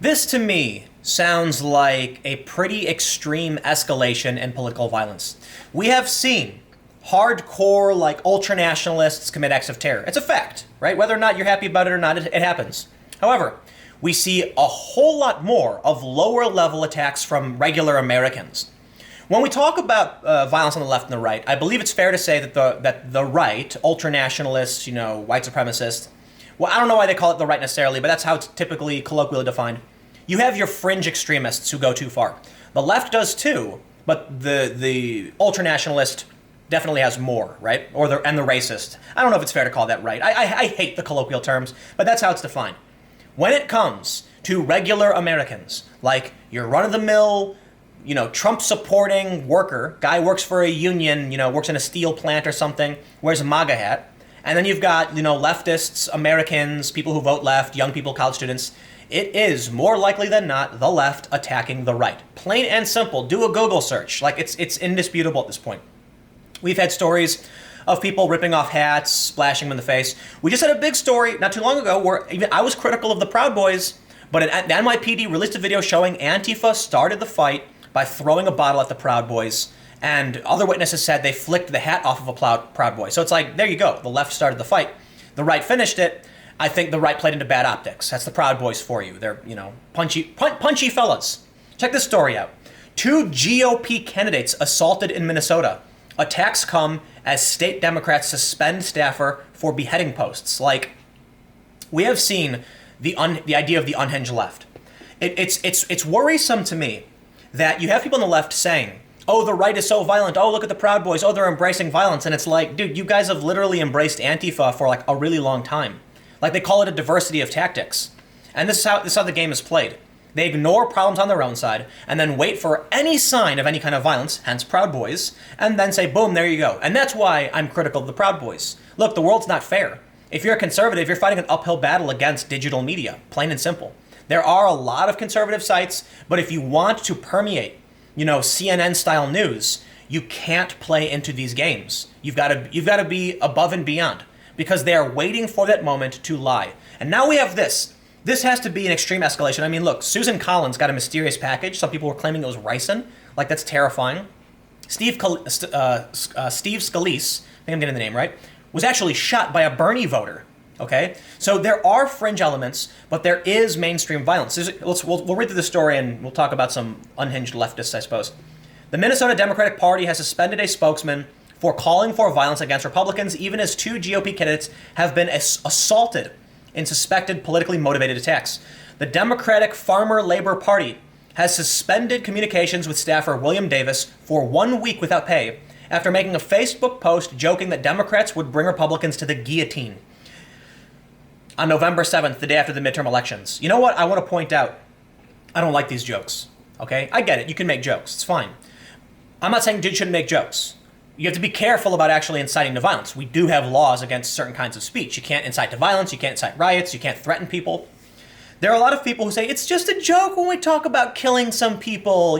This to me sounds like a pretty extreme escalation in political violence. We have seen hardcore, like, ultranationalists commit acts of terror. It's a fact, right? Whether or not you're happy about it or not, it happens. However, we see a whole lot more of lower level attacks from regular Americans. When we talk about violence on the left and the right, I believe it's fair to say that the right, ultranationalists, white supremacists, well, I don't know why they call it the right necessarily, but that's how it's typically colloquially defined. You have your fringe extremists who go too far. The left does too, but the ultranationalist definitely has more, right? And the racist. I don't know if it's fair to call that right. I hate the colloquial terms, but that's how it's defined. When it comes to regular Americans, like your run-of-the-mill, Trump-supporting worker, guy works for a union, works in a steel plant or something, wears a MAGA hat, and then you've got, leftists, Americans, people who vote left, young people, college students. It is more likely than not the left attacking the right. Plain and simple. Do a Google search. Like, it's indisputable at this point. We've had stories of people ripping off hats, splashing them in the face. We just had a big story not too long ago where even I was critical of the Proud Boys, but the NYPD released a video showing Antifa started the fight by throwing a bottle at the Proud Boys, and other witnesses said they flicked the hat off of a Proud Boy. So it's like, there you go. The left started the fight. The right finished it. I think the right played into bad optics. That's the Proud Boys for you. They're, punchy fellas. Check this story out. 2 GOP candidates assaulted in Minnesota. Attacks come as state Democrats suspend staffer for beheading posts. Like, we have seen the idea of the unhinged left. It's worrisome to me that you have people on the left saying, oh, the right is so violent. Oh, look at the Proud Boys. Oh, they're embracing violence. And it's like, dude, you guys have literally embraced Antifa for like a really long time. Like, they call it a diversity of tactics. And this is how the game is played. They ignore problems on their own side and then wait for any sign of any kind of violence, hence Proud Boys, and then say, boom, there you go. And that's why I'm critical of the Proud Boys. Look, the world's not fair. If you're a conservative, you're fighting an uphill battle against digital media, plain and simple. There are a lot of conservative sites, but if you want to permeate, CNN-style news, you can't play into these games. You've got to be above and beyond, because they are waiting for that moment to lie. And now we have this. This has to be an extreme escalation. I mean, look, Susan Collins got a mysterious package. Some people were claiming it was ricin. Like, that's terrifying. Steve Scalise, I think I'm getting the name right, was actually shot by a Bernie voter. Okay? So there are fringe elements, but there is mainstream violence. We'll read through the story and we'll talk about some unhinged leftists, I suppose. The Minnesota Democratic Party has suspended a spokesman for calling for violence against Republicans, even as 2 GOP candidates have been assaulted in suspected politically motivated attacks. The Democratic Farmer Labor Party has suspended communications with staffer William Davis for 1 week without pay after making a Facebook post joking that Democrats would bring Republicans to the guillotine on November 7th, the day after the midterm elections. You know what? I want to point out, I don't like these jokes, okay? I get it. You can make jokes. It's fine. I'm not saying you shouldn't make jokes. You have to be careful about actually inciting to violence. We do have laws against certain kinds of speech. You can't incite to violence. You can't incite riots. You can't threaten people. There are a lot of people who say, it's just a joke when we talk about killing some people.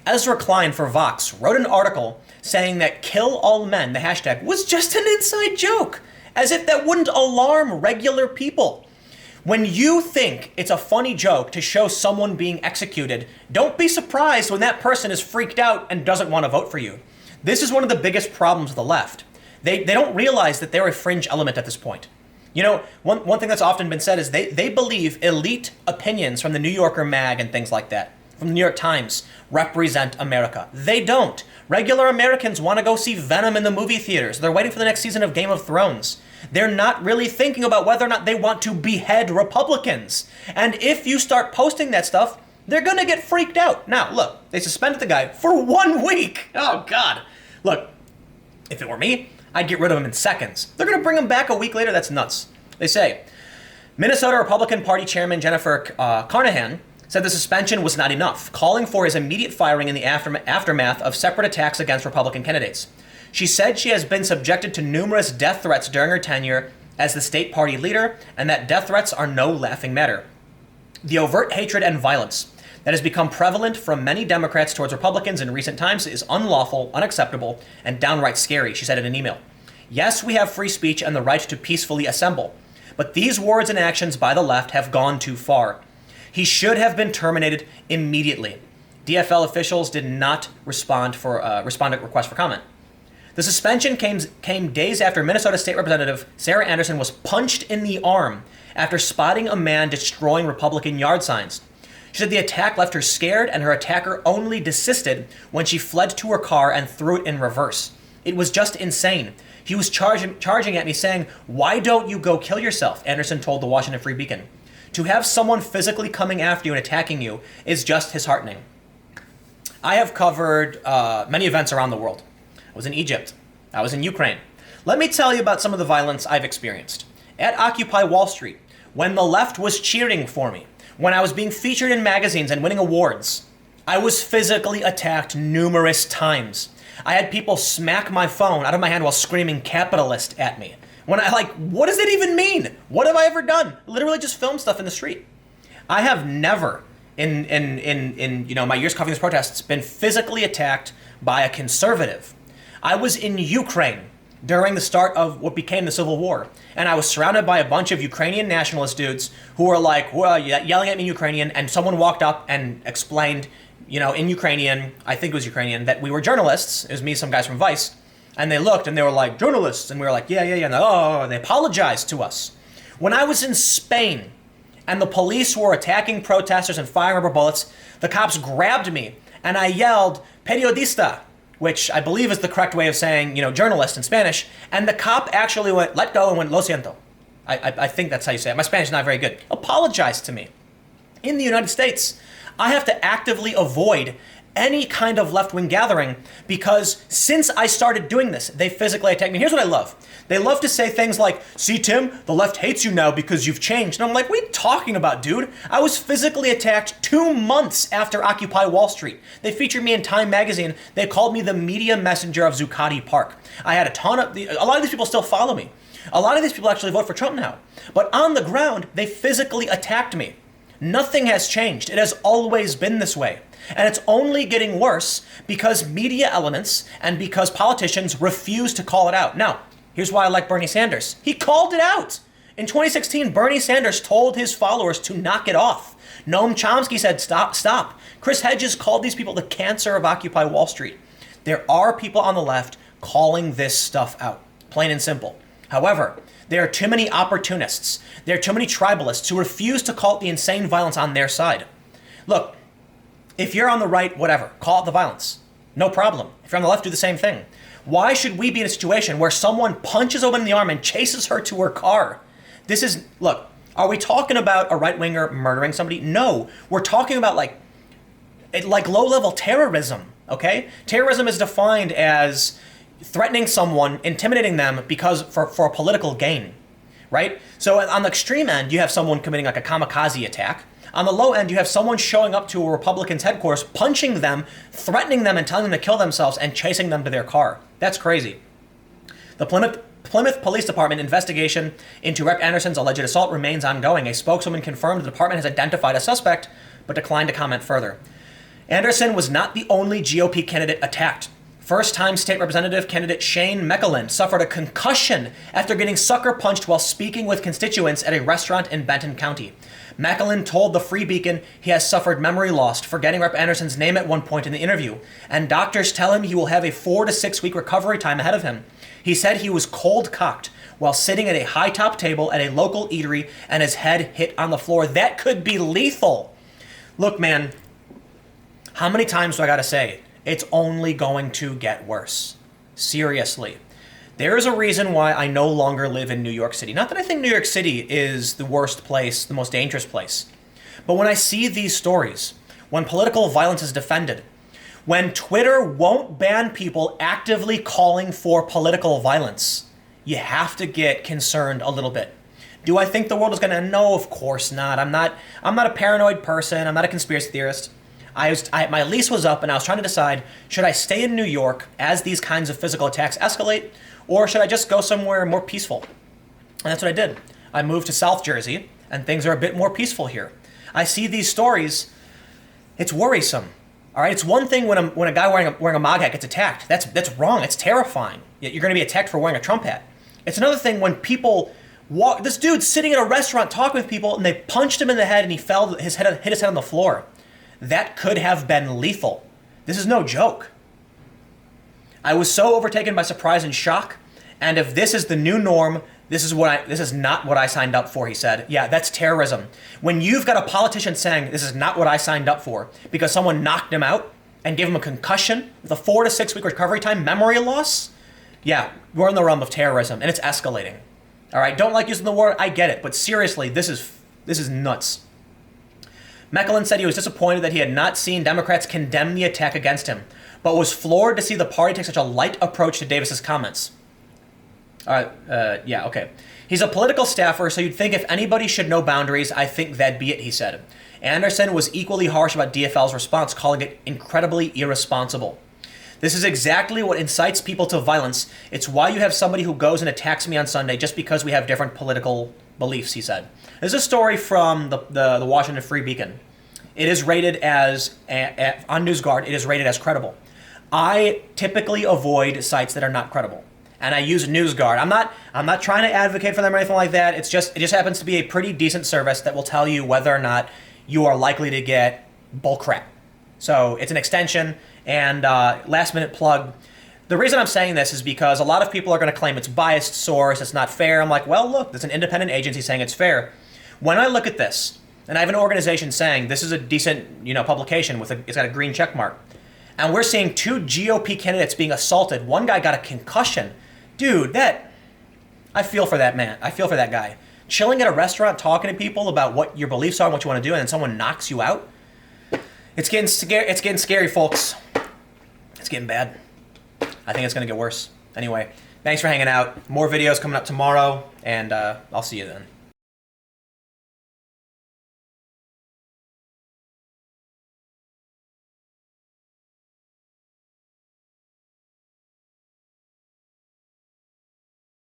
Ezra Klein for Vox wrote an article saying that kill all men, the hashtag, was just an inside joke. As if that wouldn't alarm regular people. When you think it's a funny joke to show someone being executed, don't be surprised when that person is freaked out and doesn't want to vote for you. This is one of the biggest problems of the left. They don't realize that they're a fringe element at this point. One thing that's often been said is they believe elite opinions from the New Yorker mag and things like that, from the New York Times, represent America. They don't. Regular Americans want to go see Venom in the movie theaters. They're waiting for the next season of Game of Thrones. They're not really thinking about whether or not they want to behead Republicans. And if you start posting that stuff, they're going to get freaked out. Now, look, they suspended the guy for 1 week. Oh, God. Look, if it were me, I'd get rid of him in seconds. They're going to bring him back a week later? That's nuts. They say, Minnesota Republican Party Chairman Jennifer Carnahan said the suspension was not enough, calling for his immediate firing in the aftermath of separate attacks against Republican candidates. She said she has been subjected to numerous death threats during her tenure as the state party leader, and that death threats are no laughing matter. The overt hatred and violence that has become prevalent from many Democrats towards Republicans in recent times is unlawful, unacceptable, and downright scary, she said in an email. Yes, we have free speech and the right to peacefully assemble, but these words and actions by the left have gone too far. He should have been terminated immediately. DFL officials did not respond to request for comment. The suspension came days after Minnesota State Representative Sarah Anderson was punched in the arm after spotting a man destroying Republican yard signs. She said the attack left her scared and her attacker only desisted when she fled to her car and threw it in reverse. It was just insane. He was charging at me saying, "Why don't you go kill yourself?" Anderson told the Washington Free Beacon. To have someone physically coming after you and attacking you is just disheartening. I have covered many events around the world. I was in Egypt. I was in Ukraine. Let me tell you about some of the violence I've experienced. At Occupy Wall Street, when the left was cheering for me, when I was being featured in magazines and winning awards, I was physically attacked numerous times. I had people smack my phone out of my hand while screaming "capitalist" at me. When what does it even mean? What have I ever done? Literally just film stuff in the street. I have never, in my years covering these protests, been physically attacked by a conservative. I was in Ukraine during the start of what became the Civil War, and I was surrounded by a bunch of Ukrainian nationalist dudes who were yelling at me in Ukrainian, and someone walked up and explained, in Ukrainian, I think it was Ukrainian, that we were journalists. It was me, some guys from Vice, and they looked and they were like, "Journalists," and we were like, yeah, and they apologized to us. When I was in Spain and the police were attacking protesters and firing rubber bullets, the cops grabbed me and I yelled "periodista," which I believe is the correct way of saying, journalist in Spanish, and the cop actually went, "Let go," and went "lo siento." I think that's how you say it. My Spanish is not very good. Apologized to me. In the United States, I have to actively avoid any kind of left-wing gathering because since I started doing this, they physically attack me. Here's what I love. They love to say things like, "See, Tim, the left hates you now because you've changed." And I'm like, what are you talking about, dude? I was physically attacked 2 months after Occupy Wall Street. They featured me in Time magazine. They called me the media messenger of Zuccotti Park. I had a lot of these people still follow me. A lot of these people actually vote for Trump now. But on the ground, they physically attacked me. Nothing has changed. It has always been this way. And it's only getting worse because media elements and because politicians refuse to call it out. Now, here's why I like Bernie Sanders. He called it out. In 2016, Bernie Sanders told his followers to knock it off. Noam Chomsky said, stop. Chris Hedges called these people the cancer of Occupy Wall Street. There are people on the left calling this stuff out, plain and simple. However, there are too many opportunists. There are too many tribalists who refuse to call it the insane violence on their side. Look, if you're on the right, whatever, call it the violence. No problem. If you're on the left, do the same thing. Why should we be in a situation where someone punches a woman in the arm and chases her to her car? Look, are we talking about a right-winger murdering somebody? No. We're talking about like low-level terrorism, okay? Terrorism is defined as threatening someone, intimidating them for a political gain, right? So on the extreme end, you have someone committing like a kamikaze attack. On the low end, you have someone showing up to a Republican's headquarters, punching them, threatening them, and telling them to kill themselves and chasing them to their car. That's crazy. The Plymouth Police Department investigation into Rep. Anderson's alleged assault remains ongoing. A spokeswoman confirmed the department has identified a suspect, but declined to comment further. Anderson was not the only GOP candidate attacked. First-time state representative candidate Shane Mechelen suffered a concussion after getting sucker punched while speaking with constituents at a restaurant in Benton County. Mechelen told the Free Beacon he has suffered memory loss, forgetting Rep. Anderson's name at one point in the interview, and doctors tell him he will have a 4 to 6 week recovery time ahead of him. He said he was cold-cocked while sitting at a high-top table at a local eatery and his head hit on the floor. That could be lethal. Look, man, how many times do I gotta say, it's only going to get worse. Seriously. There is a reason why I no longer live in New York City. Not that I think New York City is the worst place, the most dangerous place. But when I see these stories, when political violence is defended, when Twitter won't ban people actively calling for political violence, you have to get concerned a little bit. Do I think the world is going to end? No, of course not. I'm not a paranoid person. I'm not a conspiracy theorist. My lease was up and I was trying to decide, should I stay in New York as these kinds of physical attacks escalate, or should I just go somewhere more peaceful? And that's what I did. I moved to South Jersey, and things are a bit more peaceful here. I see these stories. It's worrisome. All right, it's one thing when a guy wearing a MAGA hat gets attacked. That's wrong. It's terrifying. You're going to be attacked for wearing a Trump hat. It's another thing when people This dude's sitting at a restaurant talking with people, and they punched him in the head, and he hit his head on the floor. That could have been lethal. This is no joke. I was so overtaken by surprise and shock, and if this is the new norm, this is not what I signed up for, he said. Yeah, that's terrorism. When you've got a politician saying this is not what I signed up for because someone knocked him out and gave him a concussion with a 4 to 6 week recovery time, memory loss, yeah, we're in the realm of terrorism, and it's escalating. All right, don't like using the word, I get it, but seriously, this is nuts. Mechelen said he was disappointed that he had not seen Democrats condemn the attack against him, but was floored to see the party take such a light approach to Davis's comments. Yeah, okay. He's a political staffer, so you'd think if anybody should know boundaries, I think that'd be it, he said. Anderson was equally harsh about DFL's response, calling it incredibly irresponsible. This is exactly what incites people to violence. It's why you have somebody who goes and attacks me on Sunday just because we have different political beliefs, he said. This is a story from the Washington Free Beacon. It is rated as, on NewsGuard, it is rated as credible. I typically avoid sites that are not credible, and I use NewsGuard. I'm not trying to advocate for them or anything like that. It just happens to be a pretty decent service that will tell you whether or not you are likely to get bullcrap. So it's an extension. And last minute plug. The reason I'm saying this is because a lot of people are going to claim it's biased source, it's not fair. I'm like, well, look, there's an independent agency saying it's fair. When I look at this, and I have an organization saying this is a decent, publication it's got a green check mark, and we're seeing 2 GOP candidates being assaulted. One guy got a concussion. Dude, I feel for that man. I feel for that guy. Chilling at a restaurant, talking to people about what your beliefs are and what you want to do, and then someone knocks you out. It's getting scary, folks. It's getting bad. I think it's going to get worse. Anyway, thanks for hanging out. More videos coming up tomorrow, and I'll see you then.